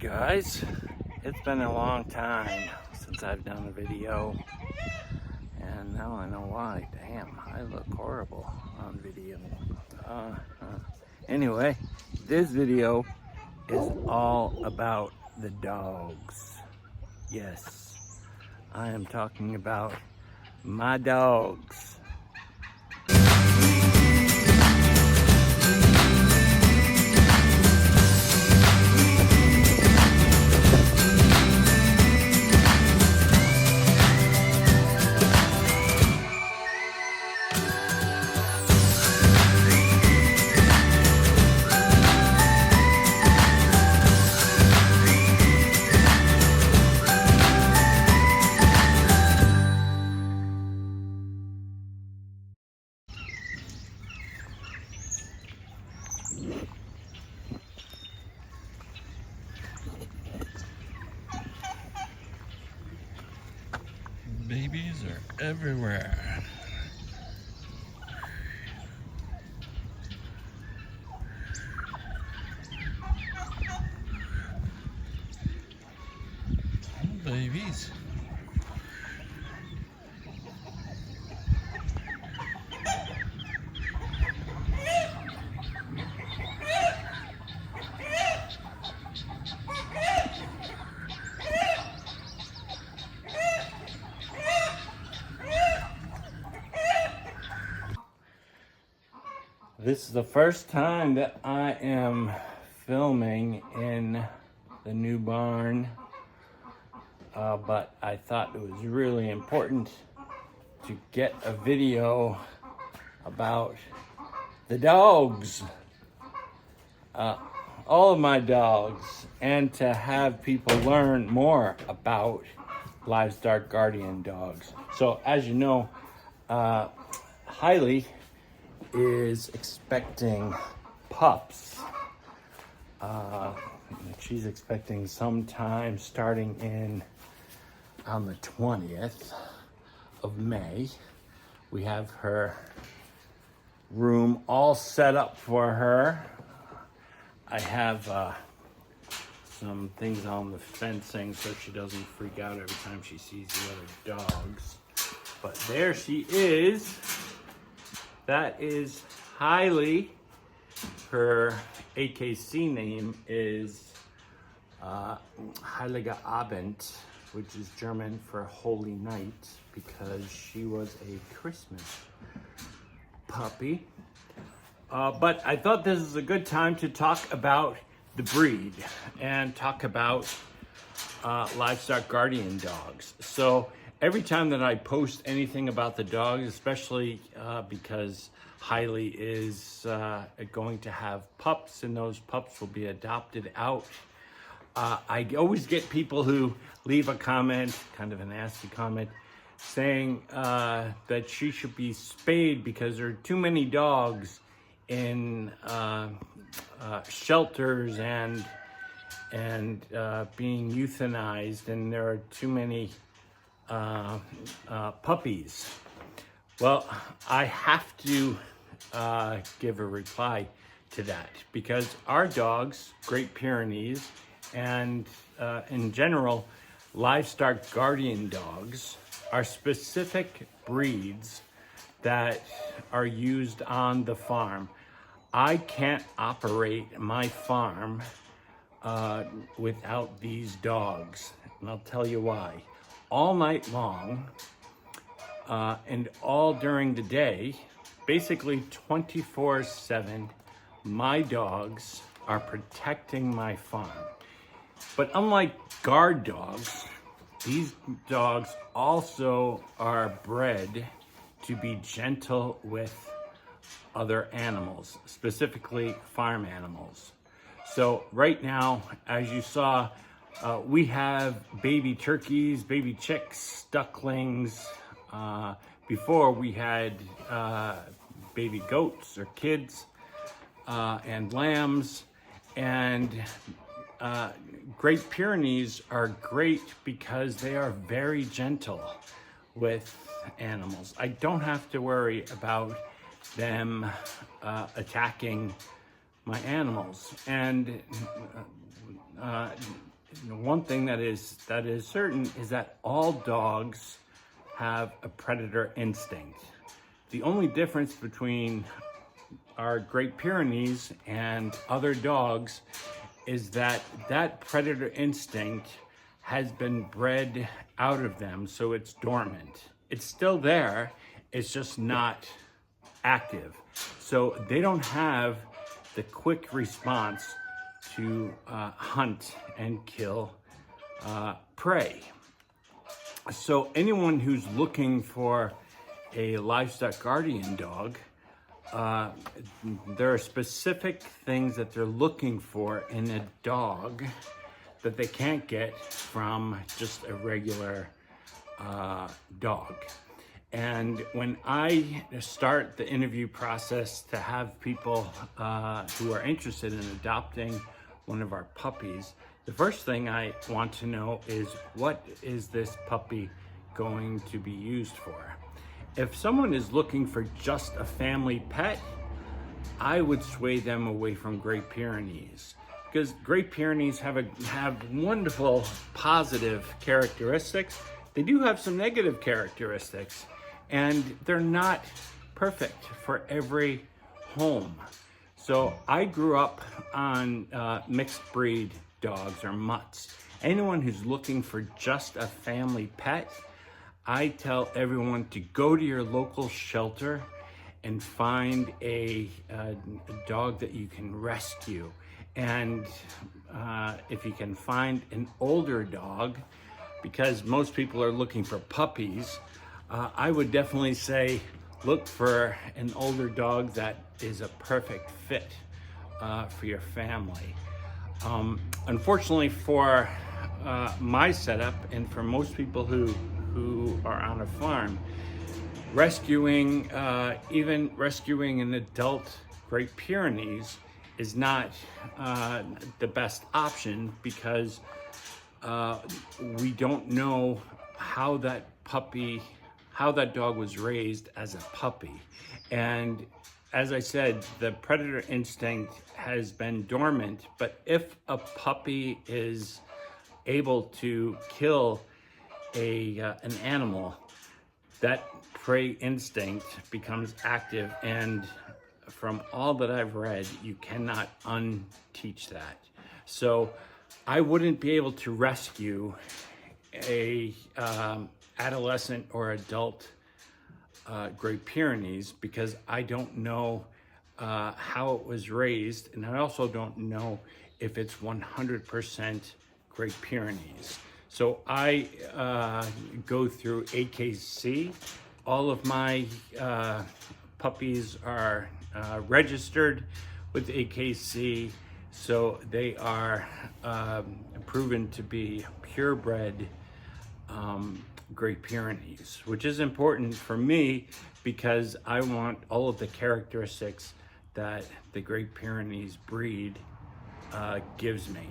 Guys, it's been a long time since I've done a video, and now I know why. Damn, I look horrible on video. Anyway, this video is all about the dogs. Yes, I am talking about my dogs. Babies are everywhere. Babies. This is the first time that I am filming in the new barn, but I thought it was really important to get a video about the dogs, all of my dogs, and to have people learn more about Livestock Guardian dogs. So as you know, Heili is expecting pups. She's expecting sometime starting on the 20th of May. We have her room all set up for her. I have some things on the fencing so she doesn't freak out every time she sees the other dogs. But there she is. That is Heili. Her AKC name is Heilige Abend, which is German for Holy Night, because she was a Christmas puppy. But I thought this is a good time to talk about the breed and talk about Livestock Guardian dogs. So every time that I post anything about the dogs, especially because Heili is going to have pups, and those pups will be adopted out, I always get people who leave a comment, kind of a nasty comment, saying that she should be spayed because there are too many dogs in shelters and being euthanized, and there are too many puppies. Well, I have to give a reply to that, because our dogs, Great Pyrenees, and in general, Livestock Guardian dogs are specific breeds that are used on the farm. I can't operate my farm without these dogs, and I'll tell you why. All night long and all during the day, basically 24/7, my dogs are protecting my farm. But unlike guard dogs, these dogs also are bred to be gentle with other animals, specifically farm animals. So right now, as you saw, we have baby turkeys, baby chicks, ducklings. Before we had baby goats or kids and lambs. And Great Pyrenees are great because they are very gentle with animals. I don't have to worry about them attacking my animals. And one thing that is certain is that all dogs have a predator instinct. The only difference between our Great Pyrenees and other dogs is that predator instinct has been bred out of them, so it's dormant. It's still there, it's just not active. So they don't have the quick response to hunt and kill prey. So anyone who's looking for a livestock guardian dog, there are specific things that they're looking for in a dog that they can't get from just a regular dog. And when I start the interview process to have people who are interested in adopting one of our puppies, the first thing I want to know is, what is this puppy going to be used for? If someone is looking for just a family pet, I would sway them away from Great Pyrenees, because Great Pyrenees have wonderful positive characteristics. They do have some negative characteristics, and they're not perfect for every home. So I grew up on mixed breed dogs, or mutts. Anyone who's looking for just a family pet, I tell everyone to go to your local shelter and find a dog that you can rescue. And if you can find an older dog, because most people are looking for puppies, I would definitely say look for an older dog that is a perfect fit for your family. Unfortunately for my setup, and for most people who are on a farm, even rescuing an adult Great Pyrenees is not the best option, because we don't know how that dog was raised as a puppy. And as I said, the predator instinct has been dormant, but if a puppy is able to kill an animal, that prey instinct becomes active, and from all that I've read, you cannot unteach that. So I wouldn't be able to rescue a adolescent or adult Great Pyrenees, because I don't know how it was raised, and I also don't know if it's 100% Great Pyrenees. So I go through AKC. All of my puppies are registered with AKC, so they are proven to be purebred Great Pyrenees, which is important for me because I want all of the characteristics that the Great Pyrenees breed gives me.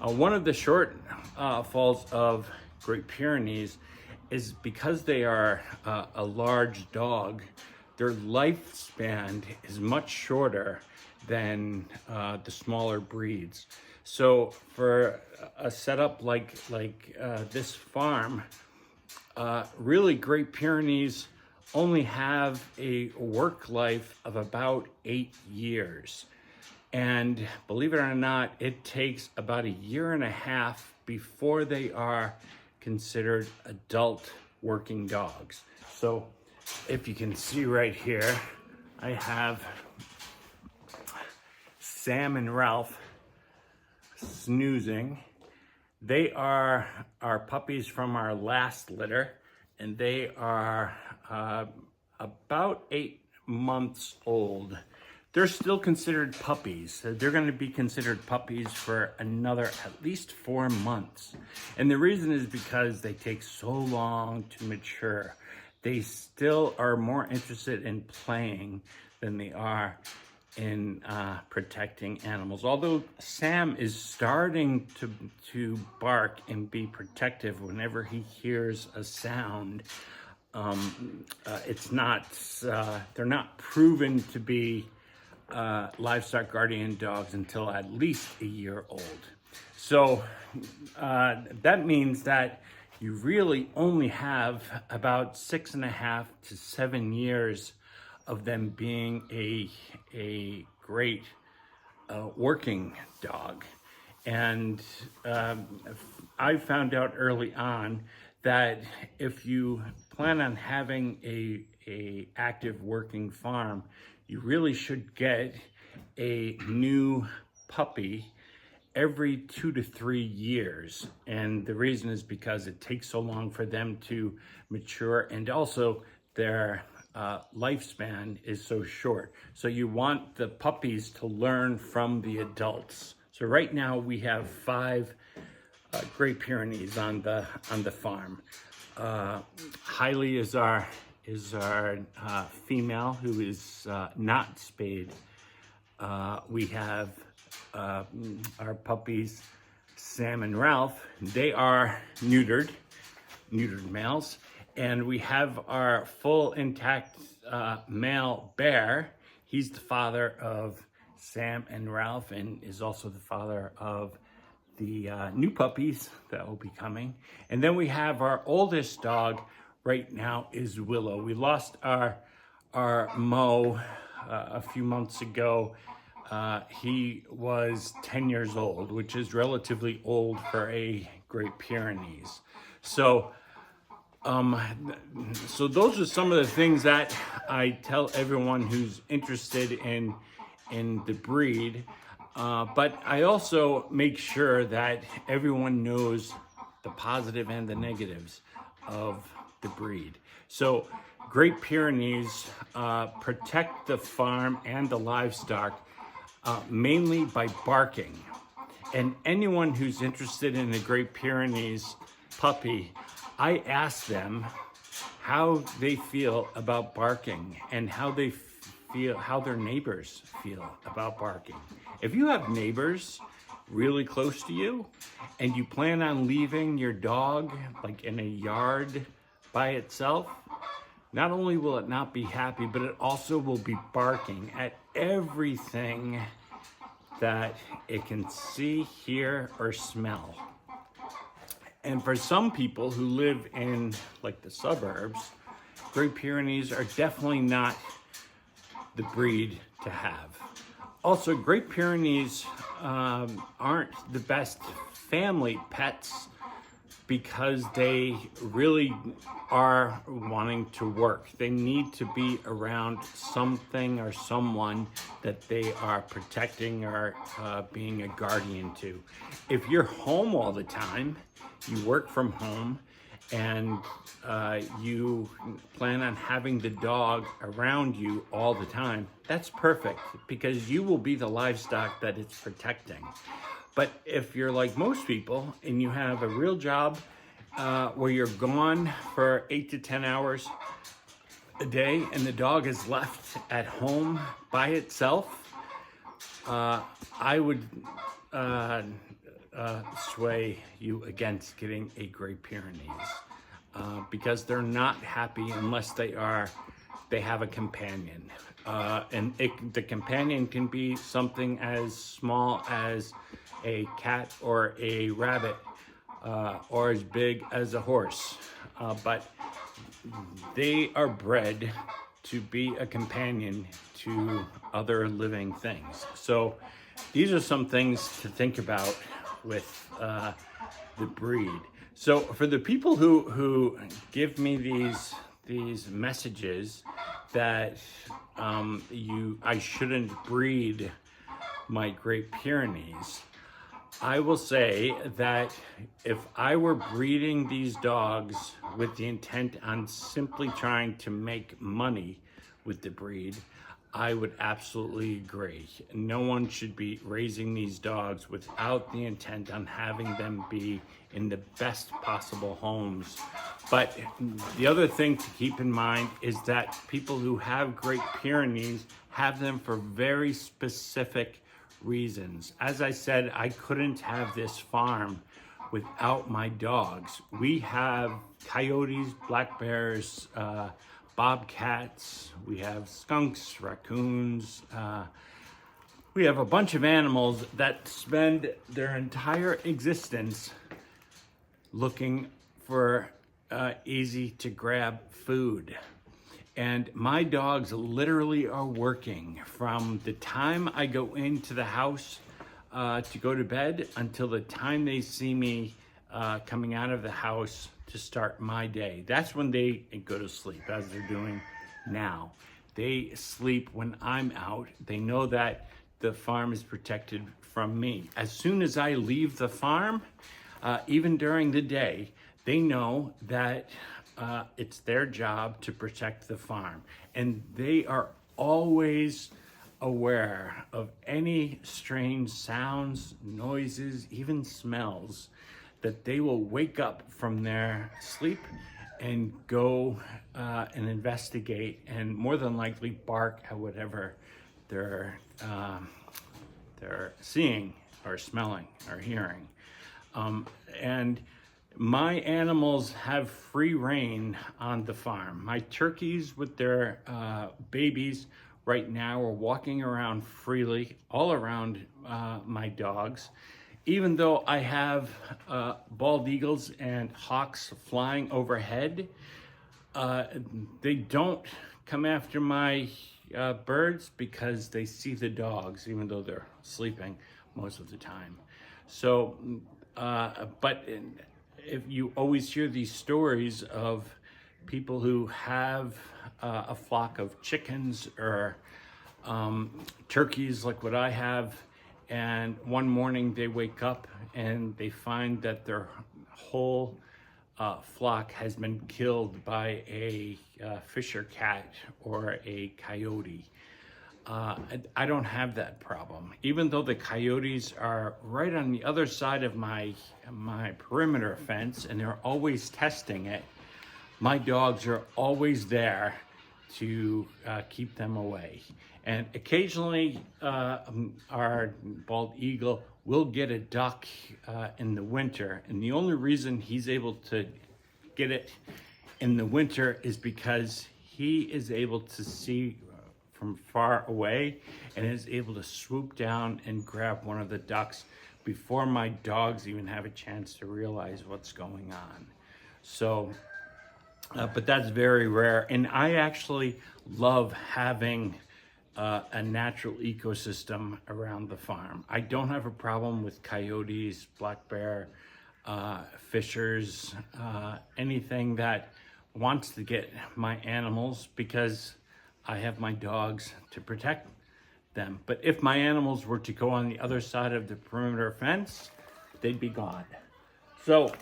One of the shortfalls of Great Pyrenees is because they are a large dog, their lifespan is much shorter than the smaller breeds. So for a setup like this farm, really Great Pyrenees only have a work life of about 8 years. And believe it or not, it takes about 1.5 years before they are considered adult working dogs. So if you can see right here, I have Sam and Ralph snoozing. They are our puppies from our last litter, and they are about 8 months old. They're still considered puppies. They're going to be considered puppies for another at least 4 months. And the reason is because they take so long to mature. They still are more interested in playing than they are in protecting animals. Although Sam is starting to bark and be protective whenever he hears a sound, it's not, they're not proven to be livestock guardian dogs until at least a year old. So that means that you really only have about 6.5 to 7 years of them being a great working dog. And I found out early on that if you plan on having a active working farm, you really should get a new puppy every 2 to 3 years. And the reason is because it takes so long for them to mature, and also their lifespan is so short. So you want the puppies to learn from the adults. So right now we have 5 Great Pyrenees on the farm. Heili is our female who is not spayed. We have our puppies, Sam and Ralph. They are neutered males. And we have our full intact male bear. He's the father of Sam and Ralph, and is also the father of the new puppies that will be coming. And then we have our oldest dog right now is Willow. We lost our Mo a few months ago. He was 10 years old, which is relatively old for a Great Pyrenees. So those are some of the things that I tell everyone who's interested in the breed. But I also make sure that everyone knows the positive and the negatives of the breed. So Great Pyrenees protect the farm and the livestock mainly by barking. And anyone who's interested in a Great Pyrenees puppy, I ask them how they feel about barking and how they feel, how their neighbors feel about barking. If you have neighbors really close to you and you plan on leaving your dog like in a yard by itself, not only will it not be happy, but it also will be barking at everything that it can see, hear, or smell. And for some people who live in like the suburbs, Great Pyrenees are definitely not the breed to have. Also, Great Pyrenees aren't the best family pets because they really are wanting to work. They need to be around something or someone that they are protecting or being a guardian to. If you're home all the time, you work from home, and you plan on having the dog around you all the time, that's perfect because you will be the livestock that it's protecting. But if you're like most people and you have a real job where you're gone for 8 to 10 hours a day and the dog is left at home by itself, I would sway you against getting a Great Pyrenees because they're not happy unless they have a companion. And the companion can be something as small as a cat or a rabbit, or as big as a horse. But they are bred to be a companion to other living things. So these are some things to think about with the breed. So for the people who give me these messages that I shouldn't breed my Great Pyrenees, I will say that if I were breeding these dogs with the intent on simply trying to make money with the breed, I would absolutely agree. No one should be raising these dogs without the intent on having them be in the best possible homes. But the other thing to keep in mind is that people who have Great Pyrenees have them for very specific reasons. As I said, I couldn't have this farm without my dogs. We have coyotes, black bears, bobcats, we have skunks, raccoons, We have a bunch of animals that spend their entire existence looking for easy to grab food. And my dogs literally are working from the time I go into the house to go to bed until the time they see me coming out of the house to start my day. That's when they go to sleep, as they're doing now. They sleep when I'm out. They know that the farm is protected from me. As soon as I leave the farm, even during the day, they know that it's their job to protect the farm. And they are always aware of any strange sounds, noises, even smells, that they will wake up from their sleep and go and investigate, and more than likely bark at whatever they're seeing or smelling or hearing. And my animals have free reign on the farm. My turkeys with their babies right now are walking around freely all around my dogs. Even though I have bald eagles and hawks flying overhead, they don't come after my birds because they see the dogs, even though they're sleeping most of the time. So, but if you always hear these stories of people who have a flock of chickens or turkeys like what I have, and one morning they wake up and they find that their whole flock has been killed by a fisher cat or a coyote. I don't have that problem. Even though the coyotes are right on the other side of my perimeter fence and they're always testing it, my dogs are always there to keep them away. And occasionally our bald eagle will get a duck in the winter. And the only reason he's able to get it in the winter is because he is able to see from far away and is able to swoop down and grab one of the ducks before my dogs even have a chance to realize what's going on. So, but that's very rare. And I actually love having a natural ecosystem around the farm. I don't have a problem with coyotes, black bear, fishers, anything that wants to get my animals, because I have my dogs to protect them. But if my animals were to go on the other side of the perimeter fence, they'd be gone. So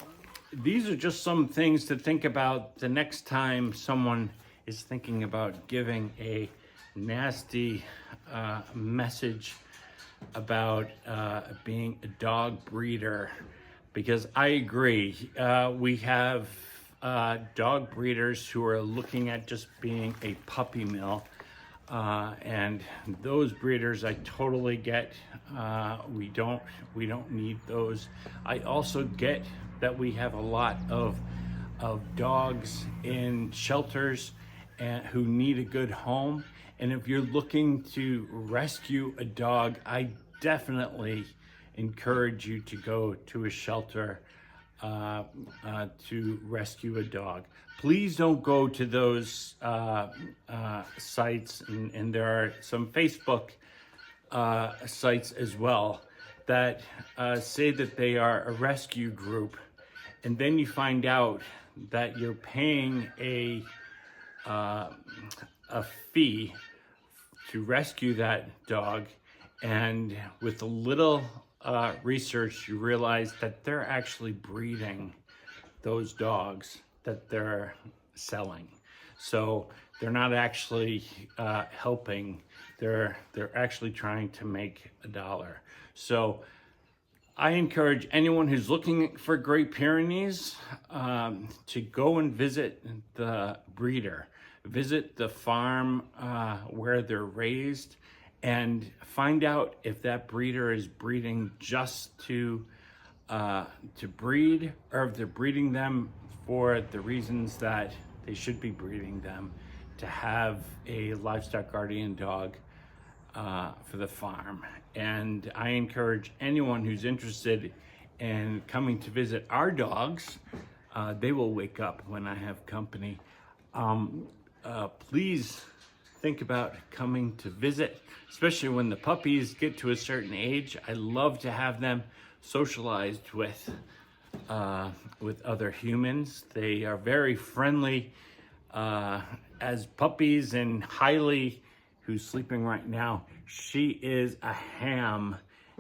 these are just some things to think about the next time someone is thinking about giving a nasty message about being a dog breeder, because I agree. We have dog breeders who are looking at just being a puppy mill, and those breeders I totally get. We don't need those. I also get that we have a lot of dogs in shelters and who need a good home. And if you're looking to rescue a dog, I definitely encourage you to go to a shelter to rescue a dog. Please don't go to those sites, and there are some Facebook sites as well that say that they are a rescue group, and then you find out that you're paying a fee to rescue that dog, and with a little research you realize that they're actually breeding those dogs that they're selling. So they're not actually helping, they're actually trying to make a dollar. So I encourage anyone who's looking for Great Pyrenees to go and visit the breeder. Visit the farm where they're raised and find out if that breeder is breeding just to breed, or if they're breeding them for the reasons that they should be breeding them, to have a livestock guardian dog for the farm. And I encourage anyone who's interested in coming to visit our dogs, they will wake up when I have company. Please think about coming to visit, especially when the puppies get to a certain age. I love to have them socialized with other humans. They are very friendly as puppies, and Heili, who's sleeping right now, she is a ham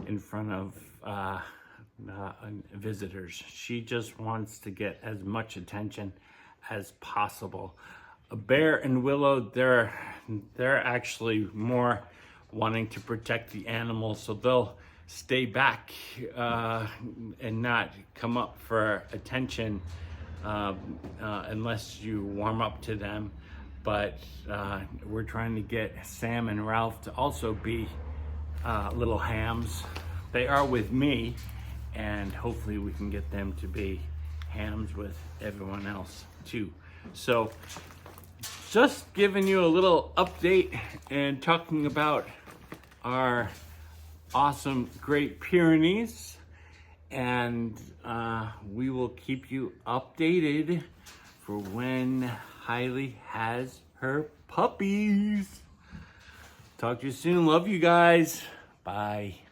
in front of visitors. She just wants to get as much attention as possible. Bear and Willow, they're actually more wanting to protect the animals, so they'll stay back and not come up for attention unless you warm up to them. But we're trying to get Sam and Ralph to also be little hams. They are with me, and hopefully we can get them to be hams with everyone else too. So just giving you a little update and talking about our awesome Great Pyrenees, and we will keep you updated for when Heili has her puppies. Talk to you soon. Love you guys. Bye.